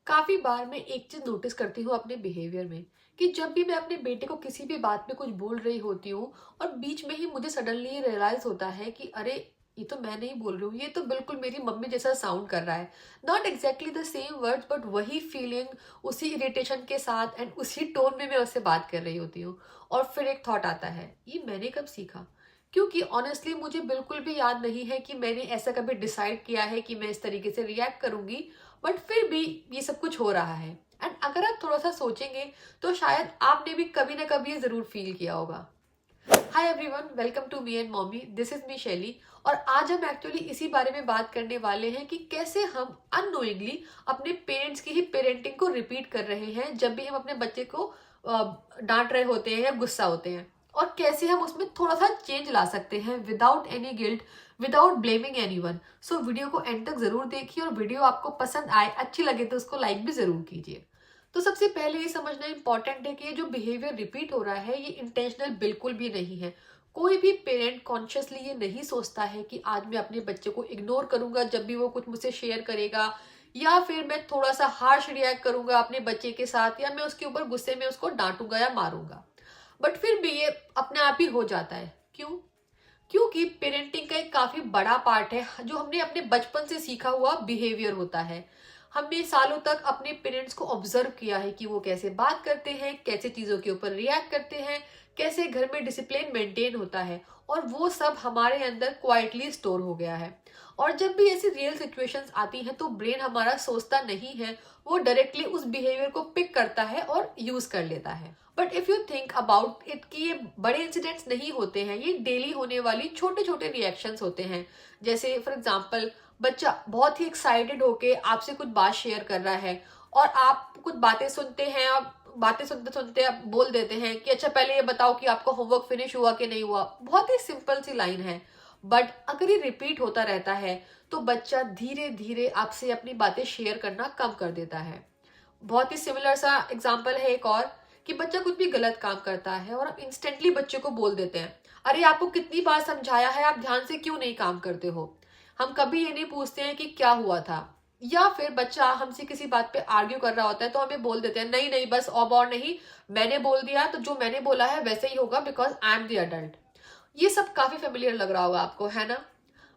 काफी बार मैं एक चीज नोटिस करती हूँ अपने बिहेवियर में कि जब भी मैं अपने बेटे को किसी भी बात में कुछ बोल रही होती हूँ और बीच में ही मुझे सडनली रियलाइज होता है कि अरे ये तो मैं नहीं बोल रही हूँ, ये तो बिल्कुल मेरी मम्मी जैसा साउंड कर रहा है। Not exactly the same words but वही फीलिंग, उसी इरिटेशन के साथ एंड उसी टोन में मैं उससे बात कर रही होती हूँ। और फिर एक थॉट आता है, ये मैंने कब सीखा? क्योंकि ऑनेस्टली मुझे बिल्कुल भी याद नहीं है कि मैंने ऐसा कभी डिसाइड किया है कि मैं इस तरीके से रिएक्ट करूंगी। बट फिर भी ये सब कुछ हो रहा है। एंड अगर आप थोड़ा सा सोचेंगे तो शायद आपने भी कभी ना कभी ये जरूर फील किया होगा। Hi everyone, welcome to me and mommy, this is me Shaili. और आज हम एक्चुअली इसी बारे में बात करने वाले हैं कि कैसे हम अननोइंगली अपने पेरेंट्स की ही पेरेंटिंग को रिपीट कर रहे हैं जब भी हम अपने बच्चे को डांट रहे होते हैं या गुस्सा होते हैं, और कैसे हम उसमें थोड़ा सा चेंज ला सकते हैं without any guilt, without blaming anyone. So video को एंड तक जरूर देखिए और वीडियो आपको पसंद आए, अच्छी लगे तो उसको लाइक भी जरूर कीजिए। तो सबसे पहले ये समझना इंपॉर्टेंट है कि ये जो बिहेवियर रिपीट हो रहा है ये इंटेंशनल बिल्कुल भी नहीं है। कोई भी पेरेंट कॉन्शियसली ये नहीं सोचता है कि आज मैं अपने बच्चे को इग्नोर करूंगा जब भी वो कुछ मुझसे शेयर करेगा, या फिर मैं थोड़ा सा हार्श रिएक्ट करूंगा अपने बच्चे के साथ, या मैं उसके ऊपर गुस्से में उसको डांटूंगा या मारूंगा। बट फिर भी ये अपने आप ही हो जाता है। क्यों? क्योंकि पेरेंटिंग का एक काफी बड़ा पार्ट है जो हमने अपने बचपन से सीखा हुआ बिहेवियर होता है। हमने सालों तक अपने पेरेंट्स को ऑब्जर्व किया है कि वो कैसे बात करते हैं, कैसे चीजों के ऊपर रिएक्ट करते हैं, कैसे घर में डिसिप्लिन मेंटेन होता है, और वो सब हमारे अंदर क्वाइटली स्टोर हो गया है। और जब भी ऐसी रियल सिचुएशंस आती हैं तो ब्रेन हमारा सोचता नहीं है, वो डायरेक्टली उस बिहेवियर को पिक करता है और यूज कर लेता है। But if you think about it कि ये बड़े इंसिडेंट्स नहीं होते हैं, ये डेली होने वाली छोटे छोटे रिएक्शंस होते हैं। जैसे फॉर एग्जाम्पल, बच्चा बहुत ही एक्साइटेड होके आपसे कुछ बात शेयर कर रहा है और आप कुछ बातें सुनते हैं, और बातें सुनते सुनते आप बोल देते हैं कि अच्छा पहले ये बताओ कि आपका होमवर्क फिनिश हुआ कि नहीं हुआ। बहुत ही सिंपल सी लाइन है, बट अगर ये रिपीट होता रहता है तो बच्चा धीरे धीरे आपसे अपनी बातें शेयर करना कम कर देता है। बहुत ही सिमिलर सा एग्जाम्पल है एक और, कि बच्चा कुछ भी गलत काम करता है और आप इंस्टेंटली बच्चे को बोल देते हैं, अरे आपको कितनी बार समझाया है, आप ध्यान से क्यों नहीं काम करते हो। हम कभी ये नहीं पूछते हैं कि क्या हुआ था। या फिर बच्चा हमसे किसी बात पे आर्ग्यू कर रहा होता है तो हमें बोल देते हैं, नहीं नहीं बस अब और नहीं, मैंने बोल दिया तो जो मैंने बोला है वैसे ही होगा because I am the adult. ये सब काफी फेमिलियर लग रहा होगा आपको, है ना?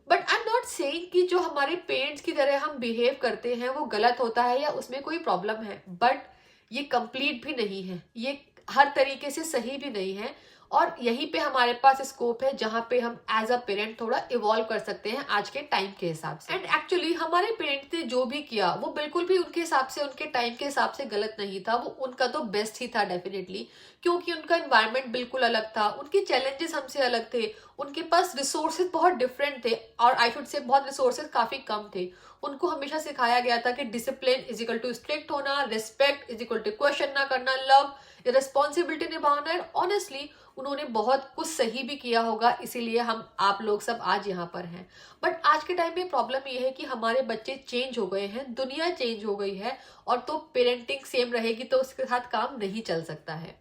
But I am not saying कि जो हमारे पेरेंट्स की तरह हम बिहेव करते हैं वो गलत होता है या उसमें कोई प्रॉब्लम है, बट ये कंप्लीट भी नहीं है, ये हर तरीके से सही भी नहीं है। और यहीं पे हमारे पास स्कोप है जहां पे हम एज अ पेरेंट थोड़ा इवॉल्व कर सकते हैं आज के टाइम के हिसाब से। एंड एक्चुअली हमारे पेरेंट्स ने जो भी किया वो बिल्कुल भी उनके हिसाब से, उनके टाइम के हिसाब से गलत नहीं था, वो उनका तो बेस्ट ही था डेफिनेटली। क्योंकि उनका एनवायरनमेंट बिल्कुल अलग था, उनके चैलेंजेस हमसे अलग थे, उनके पास रिसोर्सेज बहुत डिफरेंट थे, और आई शुड से बहुत रिसोर्सेज काफी कम थे। उनको हमेशा सिखाया गया था कि discipline is equal to strict होना, respect is equal to question ना करना, लव, रिस्पॉन्सिबिलिटी निभाना। एंड ऑनेस्टली उन्होंने बहुत कुछ सही भी किया होगा, इसीलिए हम आप लोग सब आज यहाँ पर हैं। बट आज के टाइम में प्रॉब्लम ये है कि हमारे बच्चे चेंज हो गए हैं, दुनिया चेंज हो गई है, और तो पेरेंटिंग सेम रहेगी तो उसके साथ काम नहीं चल सकता है।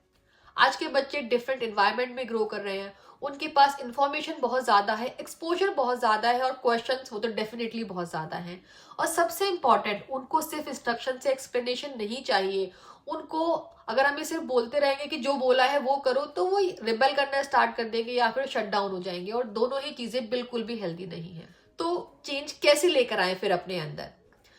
आज के बच्चे डिफरेंट एनवायरनमेंट में ग्रो कर रहे हैं, उनके पास इंफॉर्मेशन बहुत ज्यादा है, एक्सपोजर बहुत ज्यादा है, और क्वेश्चंस वो तो डेफिनेटली बहुत ज्यादा हैं। और सबसे इंपॉर्टेंट, उनको सिर्फ इंस्ट्रक्शन से एक्सप्लेनेशन नहीं चाहिए। उनको अगर हम ये सिर्फ बोलते रहेंगे कि जो बोला है वो करो, तो वो रिबेल करना स्टार्ट कर देंगे या फिर शट डाउन हो जाएंगे, और दोनों ही चीजें बिल्कुल भी हेल्दी नहीं है। तो चेंज कैसे लेकर आए फिर अपने अंदर?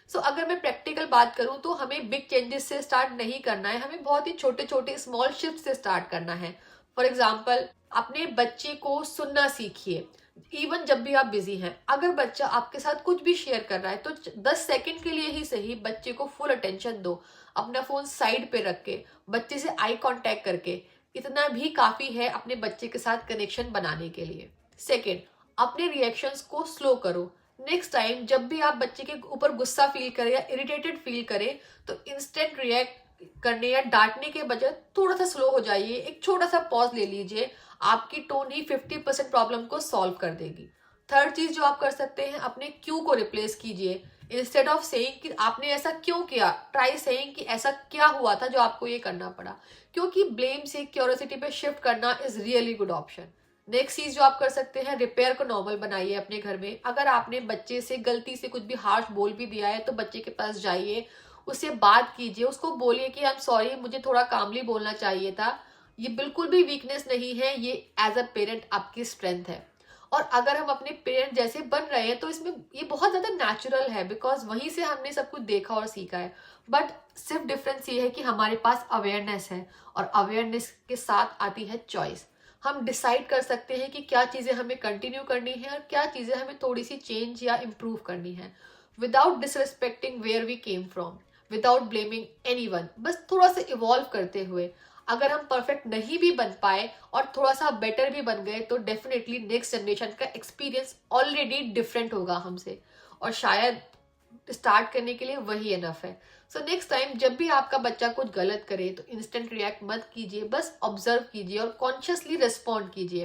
अगर मैं प्रैक्टिकल बात करूं तो हमें बिग चेंजेस से स्टार्ट नहीं करना है, हमें बहुत ही छोटे छोटे स्मॉल शिफ्ट से स्टार्ट करना है। फॉर एग्जाम्पल, अपने बच्चे को सुनना सीखिए। इवन जब भी आप बिजी हैं, अगर बच्चा आपके साथ कुछ भी शेयर कर रहा है तो 10 सेकंड के लिए ही सही बच्चे को फुल अटेंशन दो। अपना फोन साइड पे रख के बच्चे से आई कांटेक्ट करके, इतना भी काफी है अपने बच्चे के साथ कनेक्शन बनाने के लिए। सेकेंड, अपने रिएक्शंस को स्लो करो। नेक्स्ट टाइम जब भी आप बच्चे के ऊपर गुस्सा फील करें या इरिटेटेड फील करें तो इंस्टेंट रिएक्ट करने या डांटने के बजाय थोड़ा सा स्लो हो जाइए, एक छोटा सा पॉज ले लीजिए। आपकी टोन ही 50% प्रॉब्लम को सॉल्व कर देगी। थर्ड चीज जो आप कर सकते हैं, अपने क्यों को रिप्लेस कीजिए। इंस्टेड ऑफ सेइंग कि आपने ऐसा क्यों किया, ट्राई सेइंग कि ऐसा क्या हुआ था जो आपको ये करना पड़ा। क्योंकि ब्लेम से क्यूरियोसिटी पे शिफ्ट करना is really good option. Next चीज जो आप कर सकते हैं, रिपेयर को नॉर्मल बनाइए अपने घर में। अगर आपने बच्चे से गलती से कुछ भी हार्श बोल भी दिया है तो बच्चे के पास जाइए, उससे बात कीजिए, उसको बोलिए कि आई एम सॉरी, मुझे थोड़ा कामली बोलना चाहिए था। ये बिल्कुल भी वीकनेस नहीं है, ये एज अ पेरेंट आपकी स्ट्रेंथ है। और अगर हम अपने पेरेंट जैसे बन रहे हैं तो इसमें ये बहुत ज्यादा नेचुरल है, बिकॉज वहीं से हमने सब कुछ देखा और सीखा है। बट सिर्फ डिफरेंस ये है कि हमारे पास अवेयरनेस है, और अवेयरनेस के साथ आती है चॉइस। हम डिसाइड कर सकते हैं कि क्या चीजें हमें कंटिन्यू करनी है और क्या चीजें हमें थोड़ी सी चेंज या इम्प्रूव करनी है, without disrespecting where we came from, without blaming anyone, बस थोड़ा सा इवॉल्व करते हुए। अगर हम परफेक्ट नहीं भी बन पाए और थोड़ा सा बेटर भी बन गए तो डेफिनेटली नेक्स्ट जनरेशन का एक्सपीरियंस ऑलरेडी डिफरेंट होगा हमसे, और शायद स्टार्ट करने के लिए वही इनफ है। सो नेक्स्ट टाइम जब भी आपका बच्चा कुछ गलत करे तो इंस्टेंट रिएक्ट मत कीजिए, बस ऑब्जर्व कीजिए और कॉन्शियसली रिस्पॉन्ड कीजिए।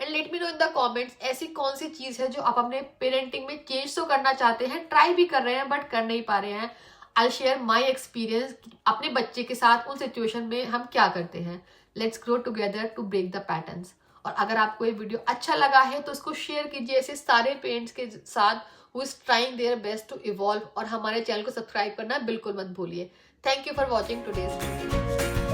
And let me know in the comments ऐसी कौन सी चीज है जो आप अपने पेरेंटिंग में चेंज तो करना चाहते हैं, ट्राई भी कर रहे हैं बट कर नहीं पा रहे हैं। आई शेयर माई एक्सपीरियंस अपने बच्चे के साथ उन सिचुएशन में हम क्या करते हैं। Let's grow together to break the patterns. और अगर आपको ये वीडियो अच्छा लगा है तो उसको शेयर कीजिए ऐसे सारे पेरेंट्स के साथ who is trying their best to evolve, और हमारे चैनल को सब्सक्राइब करना बिल्कुल मत भूलिए। Thank you for watching today's video.